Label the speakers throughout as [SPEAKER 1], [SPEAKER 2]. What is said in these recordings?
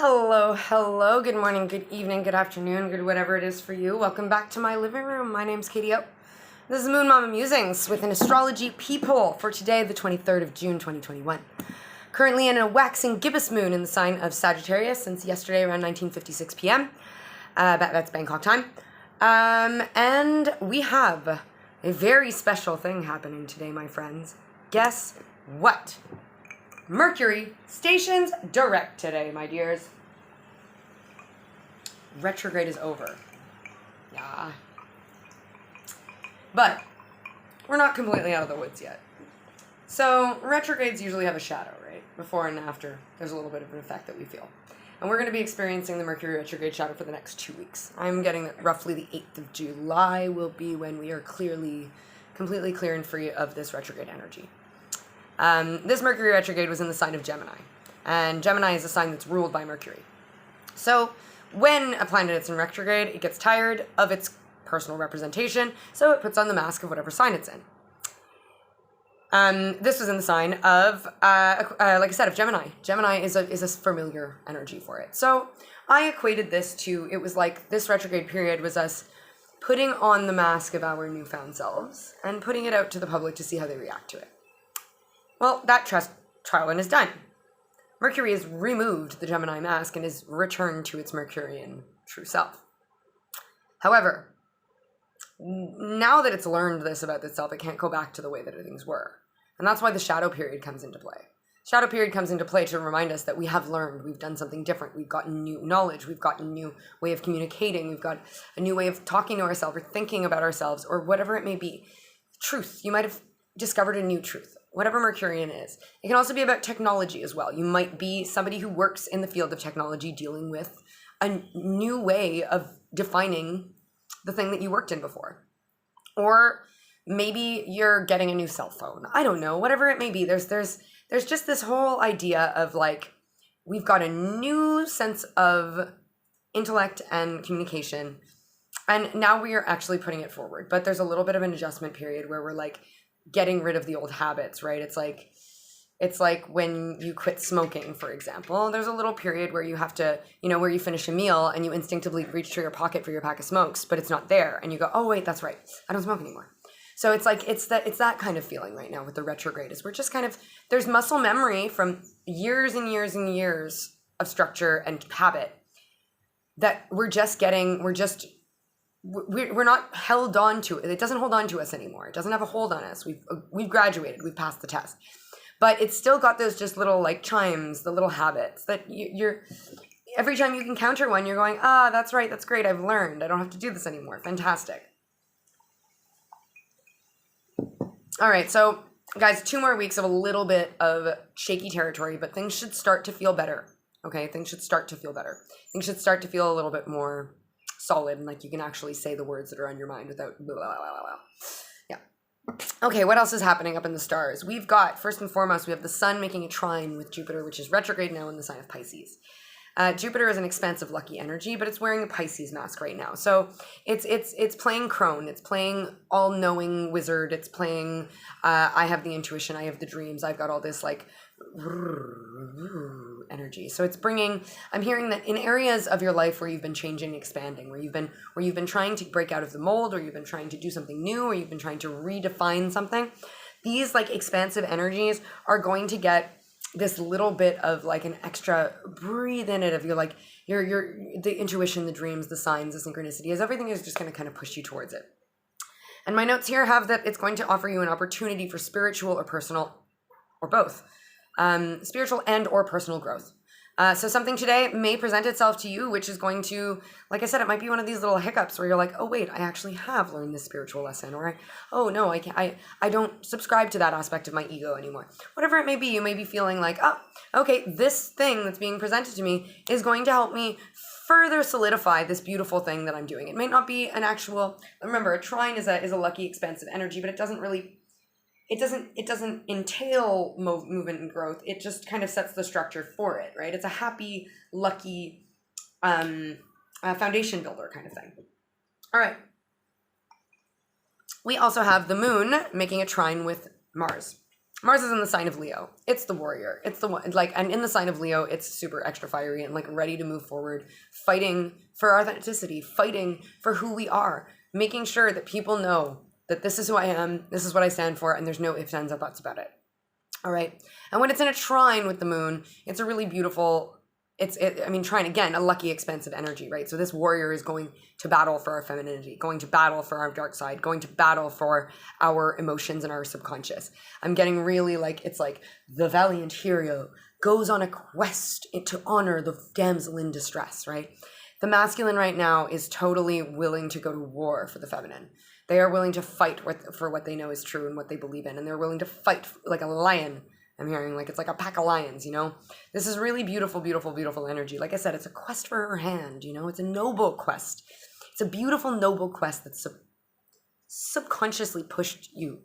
[SPEAKER 1] Hello, hello, good morning, good evening, good afternoon, good whatever it is for you. Welcome back to my living room. My name's Katie O. This is Moon Mama Musings with an astrology peephole for today, the 23rd of June, 2021. Currently in a waxing gibbous moon in the sign of Sagittarius since yesterday around 19:56 p.m. That's Bangkok time. And we have a very special thing happening today, my friends. Guess what? Mercury stations direct today, my dears. Retrograde is over. Yeah. But we're not completely out of the woods yet. So retrogrades usually have a shadow, right? Before and after, there's a little bit of an effect that we feel. And we're going to be experiencing the Mercury retrograde shadow for the next 2 weeks. I'm getting that roughly the 8th of July will be when we are completely clear and free of this retrograde energy. This Mercury retrograde was in the sign of Gemini, and Gemini is a sign that's ruled by Mercury. So when a planet is in retrograde, it gets tired of its personal representation, so it puts on the mask of whatever sign it's in. This was in the sign of, like I said, of Gemini. Gemini is a familiar energy for it. So I equated this to, it was like this retrograde period was us putting on the mask of our newfound selves and putting it out to the public to see how they react to it. Well, that trial run is done. Mercury has removed the Gemini mask and is returned to its Mercurian true self. However, now that it's learned this about itself, it can't go back to the way that things were. And that's why the shadow period comes into play. Shadow period comes into play to remind us that we have learned, we've done something different, we've gotten new knowledge, we've gotten a new way of communicating, we've got a new way of talking to ourselves or thinking about ourselves or whatever it may be. Truth, you might have discovered a new truth. Whatever Mercurian is. It can also be about technology as well. You might be somebody who works in the field of technology dealing with a new way of defining the thing that you worked in before. Or maybe you're getting a new cell phone. I don't know, whatever it may be. There's just this whole idea of like, we've got a new sense of intellect and communication. And now we are actually putting it forward. But there's a little bit of an adjustment period where we're like, getting rid of the old habits, right? It's like when you quit smoking, for example, there's a little period where you have to, where you finish a meal and you instinctively reach to your pocket for your pack of smokes, but it's not there. And you go, oh wait, that's right. I don't smoke anymore. So it's like, it's that kind of feeling right now with the retrograde is we're just kind of, there's muscle memory from years and years and years of structure and habit that we're not held on to it. It doesn't hold on to us anymore. It doesn't have a hold on us. We've graduated. We've passed the test. But it's still got those just little like chimes, the little habits that you're every time you encounter one, you're going, that's right. That's great. I've learned. I don't have to do this anymore. Fantastic. All right. So guys, 2 more weeks of a little bit of shaky territory, but things should start to feel better. Okay. Things should start to feel better. Things should start to feel a little bit more solid and like you can actually say the words that are on your mind without blah, blah, blah, blah, blah. Yeah. Okay, what else is happening up in the stars? We've got, first and foremost, we have the sun making a trine with Jupiter, which is retrograde now in the sign of Pisces. Jupiter is an expansive lucky energy, but it's wearing a Pisces mask right now. So it's playing crone, it's playing all-knowing wizard, it's playing I have the intuition, I have the dreams, I've got all this like energy. So it's bringing, I'm hearing that in areas of your life where you've been changing, expanding, where you've been trying to break out of the mold, or you've been trying to do something new, or you've been trying to redefine something, these like expansive energies are going to get this little bit of like an extra breathe in it of your the intuition, the dreams, the signs, the synchronicity, as everything is just going to kind of push you towards it. And my notes here have that it's going to offer you an opportunity for spiritual or personal or both. Spiritual and or personal growth. So something today may present itself to you, which is going to, like I said, it might be one of these little hiccups where you're like, oh wait, I actually have learned this spiritual lesson, or I don't subscribe to that aspect of my ego anymore. Whatever it may be, you may be feeling like, oh, okay, this thing that's being presented to me is going to help me further solidify this beautiful thing that I'm doing. It may not be an actual, remember, a trine is a lucky, expansive energy, but it doesn't entail movement and growth. It just kind of sets the structure for it, right? It's a happy, lucky foundation builder kind of thing. All right. We also have the moon making a trine with Mars. Mars is in the sign of Leo. It's the warrior. It's the one, like, and in the sign of Leo, it's super extra fiery and like ready to move forward, fighting for our authenticity, fighting for who we are, making sure that people know that this is who I am, this is what I stand for, and there's no ifs, ands, or buts about it. All right. And when it's in a trine with the moon, it's a really beautiful, trine, again, a lucky, expansive energy, right? So this warrior is going to battle for our femininity, going to battle for our dark side, going to battle for our emotions and our subconscious. I'm getting really like, it's like the valiant hero goes on a quest to honor the damsel in distress, right? The masculine right now is totally willing to go to war for the feminine. They are willing to fight for what they know is true and what they believe in. And they're willing to fight like a lion. I'm hearing like it's like a pack of lions, you know? This is really beautiful, beautiful, beautiful energy. Like I said, it's a quest for her hand, you know? It's a noble quest. It's a beautiful, noble quest that's subconsciously pushed you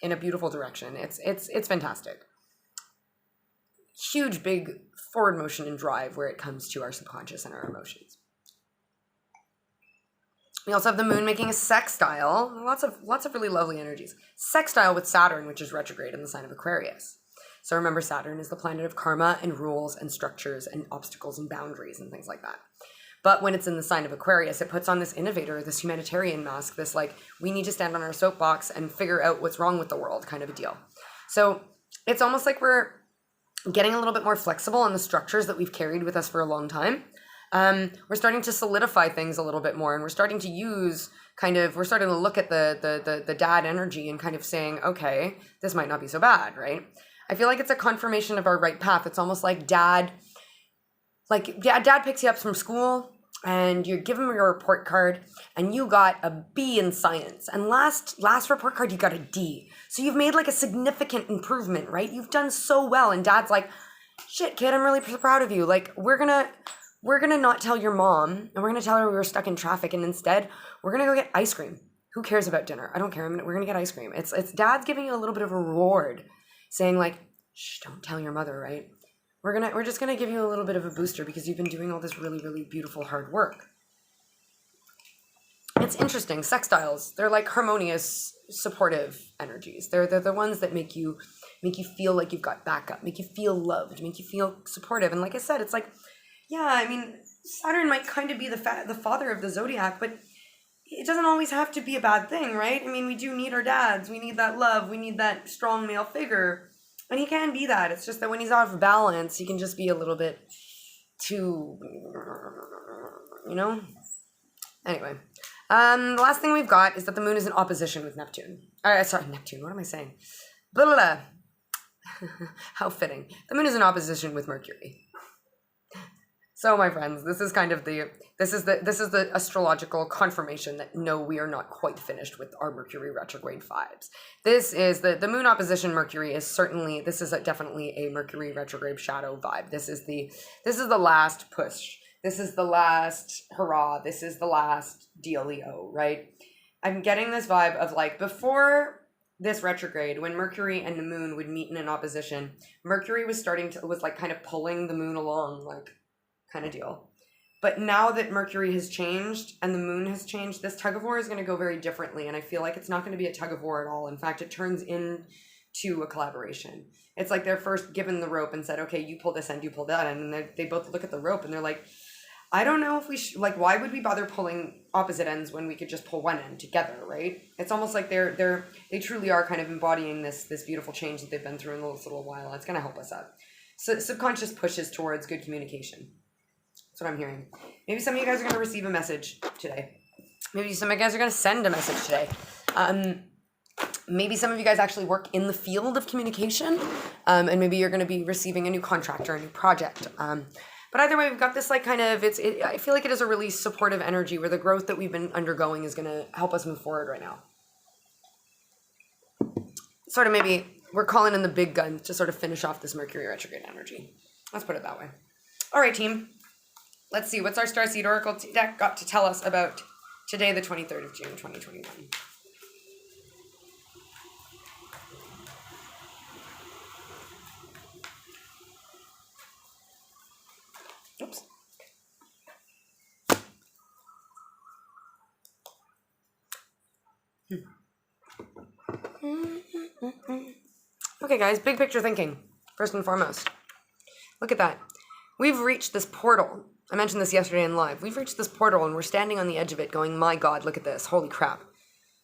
[SPEAKER 1] in a beautiful direction. It's fantastic. Huge, big forward motion and drive where it comes to our subconscious and our emotions. We also have the moon making a sextile, lots of really lovely energies. Sextile with Saturn, which is retrograde in the sign of Aquarius. So remember, Saturn is the planet of karma and rules and structures and obstacles and boundaries and things like that. But when it's in the sign of Aquarius, it puts on this innovator, this humanitarian mask, this like, we need to stand on our soapbox and figure out what's wrong with the world kind of a deal. So it's almost like we're getting a little bit more flexible on the structures that we've carried with us for a long time. We're starting to solidify things a little bit more, and we're starting to use we're starting to look at the dad energy and kind of saying, okay, this might not be so bad, right? I feel like it's a confirmation of our right path. It's almost like dad picks you up from school and you give him your report card and you got a B in science, and last report card you got a D. So you've made like a significant improvement, right? You've done so well, and dad's like, shit, kid, I'm really proud of you. Like, we're gonna not tell your mom, and we're gonna tell her we were stuck in traffic, and instead we're gonna go get ice cream. Who cares about dinner? I don't care. We're gonna get ice cream. It's dad's giving you a little bit of a reward, saying like, shh, don't tell your mother, right? We're just gonna give you a little bit of a booster because you've been doing all this really, really beautiful hard work. It's interesting. Sextiles, they're like harmonious, supportive energies. They're the ones that make you feel like you've got backup, make you feel loved, make you feel supportive. And like I said, it's like, yeah, I mean, Saturn might kind of be the father of the zodiac, but it doesn't always have to be a bad thing, right? I mean, we do need our dads. We need that love. We need that strong male figure. And he can be that. It's just that when he's out of balance, he can just be a little bit too, you know? Anyway, the last thing we've got is that the moon is in opposition with Neptune. Neptune. What am I saying? Blah, blah, blah. How fitting. The moon is in opposition with Mercury. So, my friends, this is the astrological confirmation that no, we are not quite finished with our Mercury retrograde vibes. This is the moon opposition Mercury is definitely a Mercury retrograde shadow vibe. This is the last push. This is the last hurrah. This is the last dealio, right? I'm getting this vibe of like before this retrograde, when Mercury and the moon would meet in an opposition, Mercury was like kind of pulling the moon along, like, kind of deal. But now that Mercury has changed and the moon has changed, this tug of war is going to go very differently, and I feel like it's not going to be a tug of war at all. In fact, it turns into a collaboration. It's like they're first given the rope and said, okay, you pull this end, you pull that end, and they both look at the rope and they're like, I don't know if we why would we bother pulling opposite ends when we could just pull one end together, right? It's almost like they truly are kind of embodying this beautiful change that they've been through in this little while. It's going to help us out. So subconscious pushes towards good communication. That's what I'm hearing. Maybe some of you guys are going to receive a message today. Maybe some of you guys are going to send a message today. Maybe some of you guys actually work in the field of communication, and maybe you're going to be receiving a new contract or a new project. But either way, we've got this like kind of, I feel like it is a really supportive energy where the growth that we've been undergoing is going to help us move forward right now. Sort of maybe we're calling in the big guns to sort of finish off this Mercury retrograde energy. Let's put it that way. All right, team. Let's see. What's our Starseed Oracle deck got to tell us about today, the 23rd of June, 2021? Oops. Okay, guys, big picture thinking, first and foremost. Look at that. We've reached this portal. I mentioned this yesterday in live. We've reached this portal and we're standing on the edge of it going, my God, look at this. Holy crap.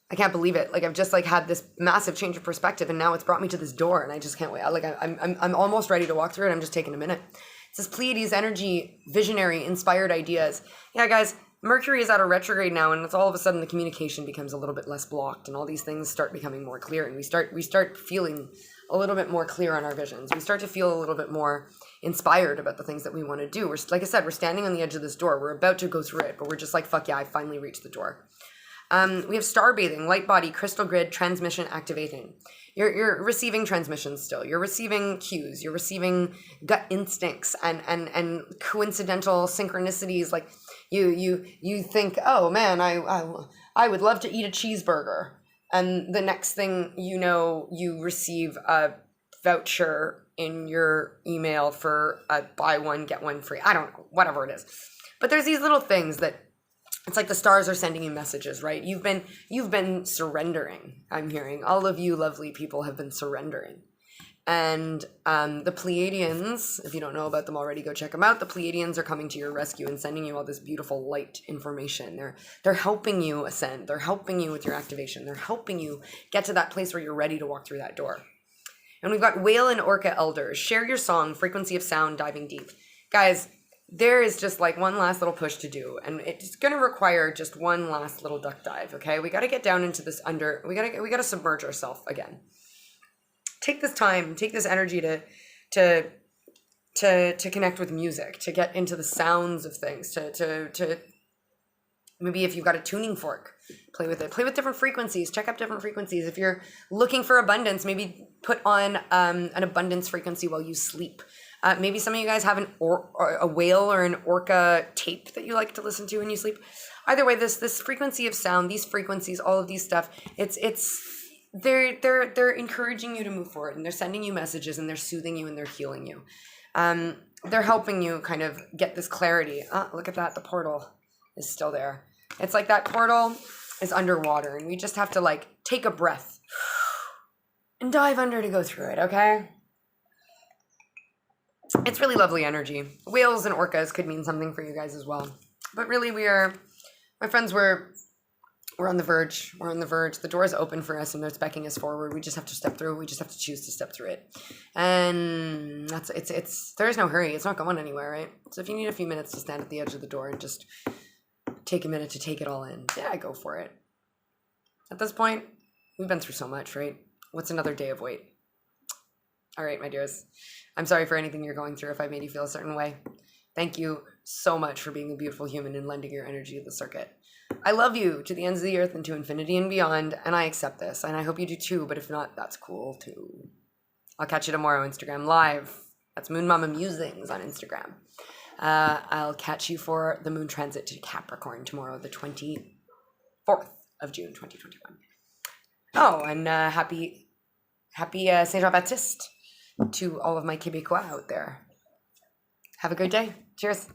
[SPEAKER 1] I can't believe it. Like, I've just like had this massive change of perspective and now it's brought me to this door and I just can't wait. I'm almost ready to walk through it. I'm just taking a minute. It's this Pleiades energy, visionary, inspired ideas. Yeah, guys, Mercury is out of retrograde now and it's all of a sudden the communication becomes a little bit less blocked and all these things start becoming more clear and we start feeling a little bit more clear on our visions. We start to feel a little bit more inspired about the things that we want to do. We're, like I said, we're standing on the edge of this door. We're about to go through it, but we're just like, fuck yeah, I finally reached the door. We have star bathing, light body, crystal grid, transmission activating. You're receiving transmissions still. You're receiving cues. You're receiving gut instincts and coincidental synchronicities. Like you think, oh man, I would love to eat a cheeseburger. And the next thing you know, you receive a voucher in your email for a buy one, get one free. I don't know, whatever it is. But there's these little things that it's like the stars are sending you messages, right? You've been surrendering. I'm hearing all of you lovely people have been surrendering. And the Pleiadians, if you don't know about them already, go check them out. The Pleiadians are coming to your rescue and sending you all this beautiful light information. They're helping you ascend. They're helping you with your activation. They're helping you get to that place where you're ready to walk through that door. And we've got Whale and Orca Elders. Share your song, frequency of sound, diving deep. Guys, there is just like one last little push to do. And it's going to require just one last little duck dive, okay? We got to get down into this we got to submerge ourselves again. Take this time, take this energy to connect with music, to get into the sounds of things, to maybe if you've got a tuning fork, play with it. Play with different frequencies. Check out different frequencies. If you're looking for abundance, maybe put on an abundance frequency while you sleep. Maybe some of you guys have a whale or an orca tape that you like to listen to when you sleep. Either way, this frequency of sound, these frequencies, all of these stuff, they're encouraging you to move forward and they're sending you messages and they're soothing you and they're healing you. They're helping you kind of get this clarity. Look at that. The portal is still there. It's like that portal is underwater and we just have to like take a breath and dive under to go through it. Okay. It's really lovely energy. Whales and orcas could mean something for you guys as well. But really my friends, we're on the verge. We're on the verge. The door is open for us and it's beckoning us forward. We just have to step through. We just have to choose to step through it. And there is no hurry. It's not going anywhere, right? So if you need a few minutes to stand at the edge of the door and just take a minute to take it all in, yeah, go for it. At this point, we've been through so much, right? What's another day of wait? All right, my dears. I'm sorry for anything you're going through if I made you feel a certain way. Thank you so much for being a beautiful human and lending your energy to the circuit. I love you to the ends of the earth and to infinity and beyond, and I accept this, and I hope you do too, but if not, that's cool too. I'll catch you tomorrow, Instagram Live. That's Moon Mama Musings on Instagram. I'll catch you for the moon transit to Capricorn tomorrow, the 24th of June, 2021. Oh, and happy Saint Jean-Baptiste to all of my Québécois out there. Have a great day. Cheers.